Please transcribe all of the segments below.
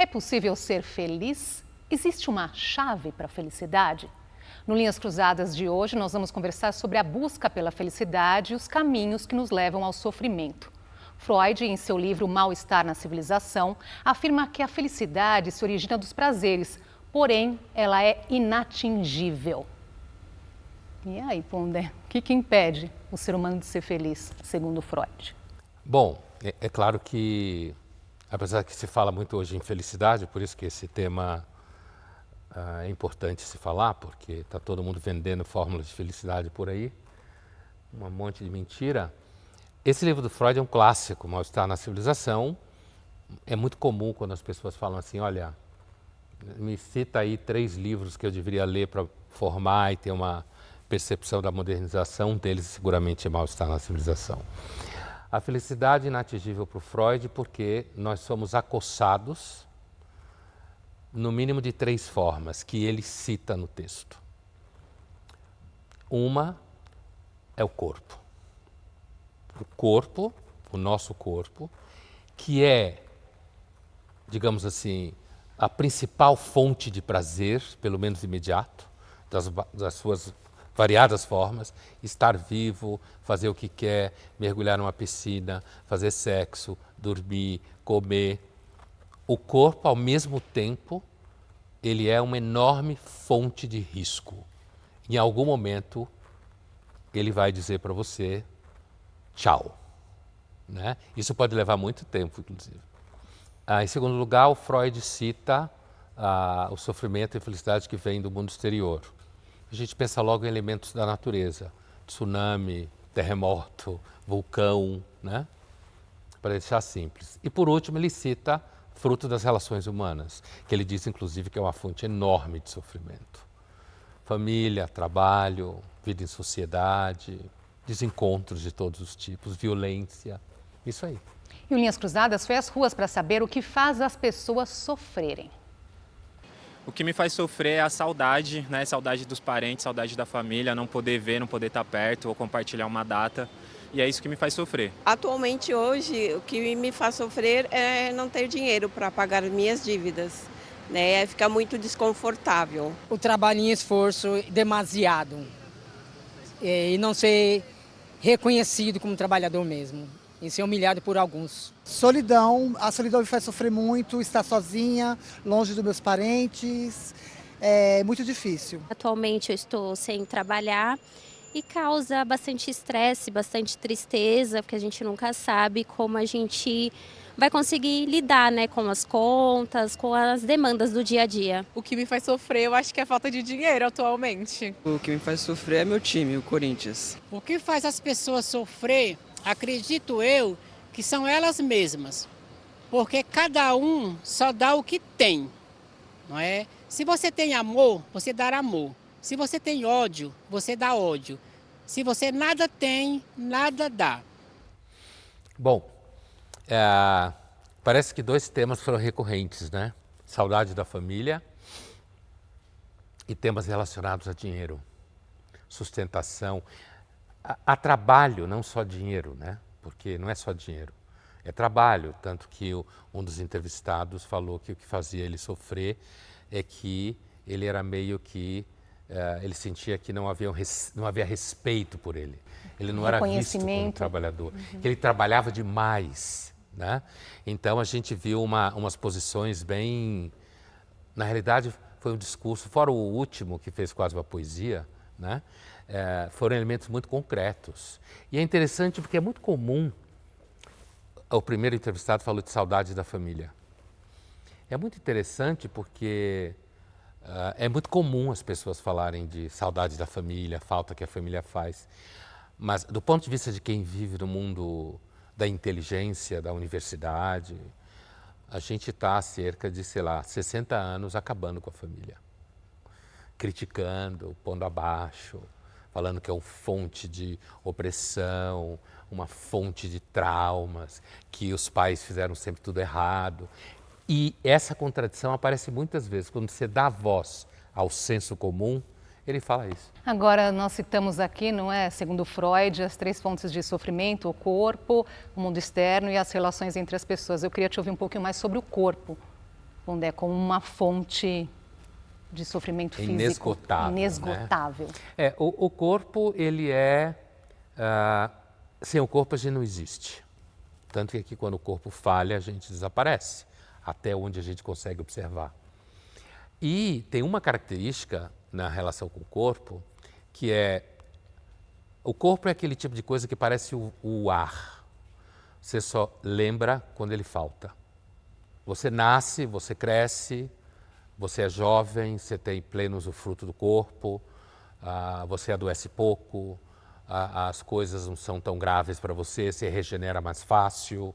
É possível ser feliz? Existe uma chave para a felicidade? No Linhas Cruzadas de hoje, nós vamos conversar sobre a busca pela felicidade e os caminhos que nos levam ao sofrimento. Freud, em seu livro Mal-Estar na Civilização, afirma que a felicidade se origina dos prazeres, porém, ela é inatingível. E aí, Pondé, o que impede o ser humano de ser feliz, segundo Freud? Bom, é claro que, apesar que se fala muito hoje em felicidade, por isso que esse tema é importante se falar, porque está todo mundo vendendo fórmulas de felicidade por aí, um monte de mentira. Esse livro do Freud é um clássico, Mal-Estar na Civilização. É muito comum quando as pessoas falam assim, olha, me cita aí 3 livros que eu deveria ler para formar e ter uma percepção da modernização. Um deles seguramente é Mal-Estar na Civilização. A felicidade é inatingível para o Freud porque nós somos acossados no mínimo de 3 formas que ele cita no texto. Uma é o corpo. O corpo, o nosso corpo, que é, digamos assim, a principal fonte de prazer, pelo menos imediato, das suas variadas formas, estar vivo, fazer o que quer, mergulhar numa piscina, fazer sexo, dormir, comer. O corpo, ao mesmo tempo, ele é uma enorme fonte de risco. Em algum momento, ele vai dizer para você, tchau. Né? Isso pode levar muito tempo, inclusive. Em segundo lugar, o Freud cita o sofrimento e a felicidade que vem do mundo exterior. A gente pensa logo em elementos da natureza, tsunami, terremoto, vulcão, né? Para deixar simples. E por último, ele cita fruto das relações humanas, que ele diz inclusive que é uma fonte enorme de sofrimento. Família, trabalho, vida em sociedade, desencontros de todos os tipos, violência, isso aí. E o Linhas Cruzadas foi às ruas para saber o que faz as pessoas sofrerem. O que me faz sofrer é a saudade, né? Saudade dos parentes, saudade da família, não poder ver, não poder estar perto ou compartilhar uma data. E é isso que me faz sofrer. Atualmente, hoje, o que me faz sofrer é não ter dinheiro para pagar minhas dívidas. Né? É ficar muito desconfortável. O trabalho em esforço demasiado e não ser reconhecido como trabalhador mesmo. E ser humilhado por alguns. Solidão, a solidão me faz sofrer muito, estar sozinha, longe dos meus parentes, é muito difícil. Atualmente eu estou sem trabalhar e causa bastante estresse, bastante tristeza, porque a gente nunca sabe como a gente vai conseguir lidar, né, com as contas, com as demandas do dia a dia. O que me faz sofrer, eu acho que é a falta de dinheiro atualmente. O que me faz sofrer é meu time, o Corinthians. O que faz as pessoas sofrer, acredito eu, que são elas mesmas, porque cada um só dá o que tem, não é? Se você tem amor, você dá amor. Se você tem ódio, você dá ódio. Se você nada tem, nada dá. Bom, parece que 2 temas foram recorrentes, né? Saudade da família e temas relacionados a dinheiro, sustentação. Há trabalho, não só dinheiro, né? Porque não é só dinheiro, é trabalho. Tanto que um dos entrevistados falou que o que fazia ele sofrer é que ele era meio que, ele sentia que não havia respeito por ele. Ele não era visto como trabalhador, que ele trabalhava demais, né? Então a gente viu umas posições bem... Na realidade foi um discurso, fora o último que fez quase uma poesia, né? Foram elementos muito concretos. E é interessante porque é muito comum, o primeiro entrevistado falou de saudade da família. É muito interessante porque é muito comum as pessoas falarem de saudade da família, falta que a família faz. Mas do ponto de vista de quem vive no mundo da inteligência, da universidade, a gente está há cerca de, 60 anos acabando com a família. Criticando, pondo abaixo, falando que é uma fonte de opressão, uma fonte de traumas, que os pais fizeram sempre tudo errado. E essa contradição aparece muitas vezes. Quando você dá voz ao senso comum, ele fala isso. Agora, nós citamos aqui, não é, segundo Freud, as 3 fontes de sofrimento: o corpo, o mundo externo e as relações entre as pessoas. Eu queria te ouvir um pouquinho mais sobre o corpo. Pondé, como uma fonte de sofrimento físico inesgotável. Né? O corpo, ele é... sem o corpo a gente não existe. Tanto que aqui quando o corpo falha, a gente desaparece, até onde a gente consegue observar. E tem uma característica na relação com o corpo, que é... O corpo é aquele tipo de coisa que parece o ar. Você só lembra quando ele falta. Você nasce, você cresce, você é jovem, você tem pleno usufruto do corpo, você adoece pouco, as coisas não são tão graves para você, você regenera mais fácil,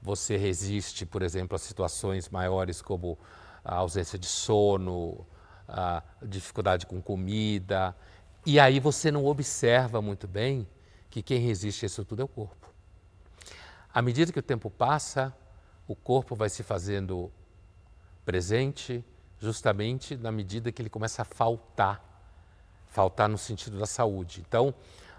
você resiste, por exemplo, a situações maiores como a ausência de sono, a dificuldade com comida, e aí você não observa muito bem que quem resiste a isso tudo é o corpo. À medida que o tempo passa, o corpo vai se fazendo presente justamente na medida que ele começa a faltar no sentido da saúde. Então,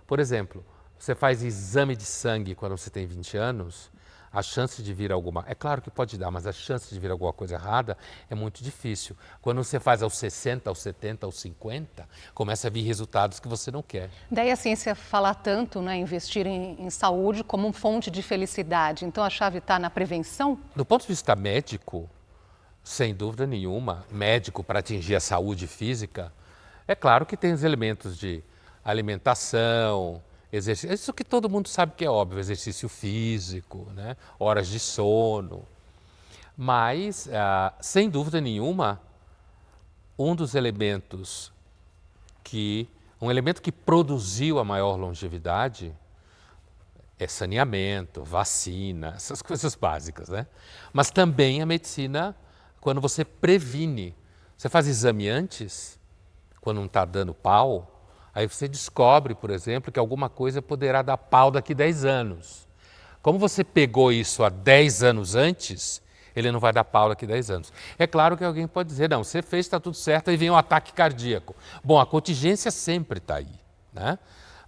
por exemplo, você faz exame de sangue quando você tem 20 anos, a chance de vir alguma... É claro que pode dar, mas a chance de vir alguma coisa errada é muito difícil. Quando você faz aos 60, aos 70, aos 50, começa a vir resultados que você não quer. Daí a ciência fala tanto, né, investir em saúde como fonte de felicidade. Então a chave está na prevenção? Do ponto de vista médico, sem dúvida nenhuma, médico para atingir a saúde física, é claro que tem os elementos de alimentação, exercício, isso que todo mundo sabe que é óbvio, exercício físico, né? Horas de sono. Mas, sem dúvida nenhuma, um elemento que produziu a maior longevidade é saneamento, vacina, essas coisas básicas, né? Mas também a medicina, quando você previne, você faz exame antes, quando não está dando pau, aí você descobre, por exemplo, que alguma coisa poderá dar pau daqui 10 anos. Como você pegou isso há 10 anos antes, ele não vai dar pau daqui 10 anos. É claro que alguém pode dizer, não, você fez, está tudo certo, aí vem um ataque cardíaco. Bom, a contingência sempre está aí, né?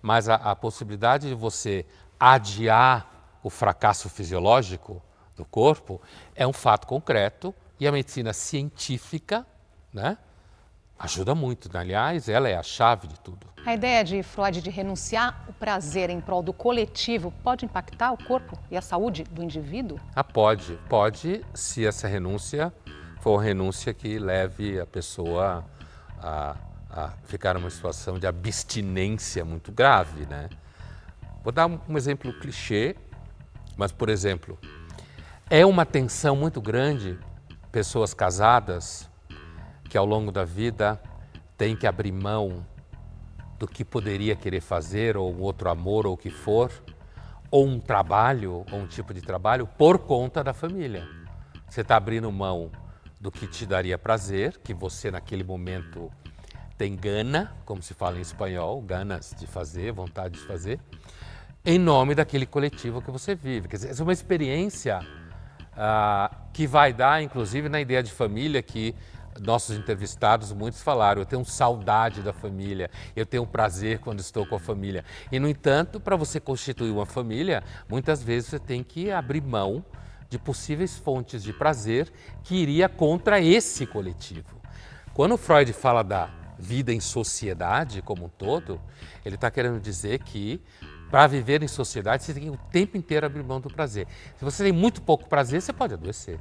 Mas a possibilidade de você adiar o fracasso fisiológico do corpo é um fato concreto e a medicina científica, né, ajuda muito. Aliás, ela é a chave de tudo. A ideia de Freud de renunciar o prazer em prol do coletivo pode impactar o corpo e a saúde do indivíduo? Pode. Pode, se essa renúncia for uma renúncia que leve a pessoa a ficar numa situação de abstinência muito grave, né? Vou dar um exemplo clichê, mas, por exemplo, é uma tensão muito grande pessoas casadas que ao longo da vida têm que abrir mão do que poderia querer fazer, ou um outro amor, ou o que for, ou um trabalho, ou um tipo de trabalho, por conta da família. Você está abrindo mão do que te daria prazer, que você naquele momento tem gana, como se fala em espanhol, ganas de fazer, vontade de fazer, em nome daquele coletivo que você vive. Quer dizer, essa é uma experiência que vai dar, inclusive, na ideia de família que nossos entrevistados, muitos falaram, eu tenho saudade da família, eu tenho prazer quando estou com a família. E, no entanto, para você constituir uma família, muitas vezes você tem que abrir mão de possíveis fontes de prazer que iria contra esse coletivo. Quando Freud fala da vida em sociedade como um todo, ele está querendo dizer que para viver em sociedade você tem que o tempo inteiro abrir mão do prazer. Se você tem muito pouco prazer, você pode adoecer.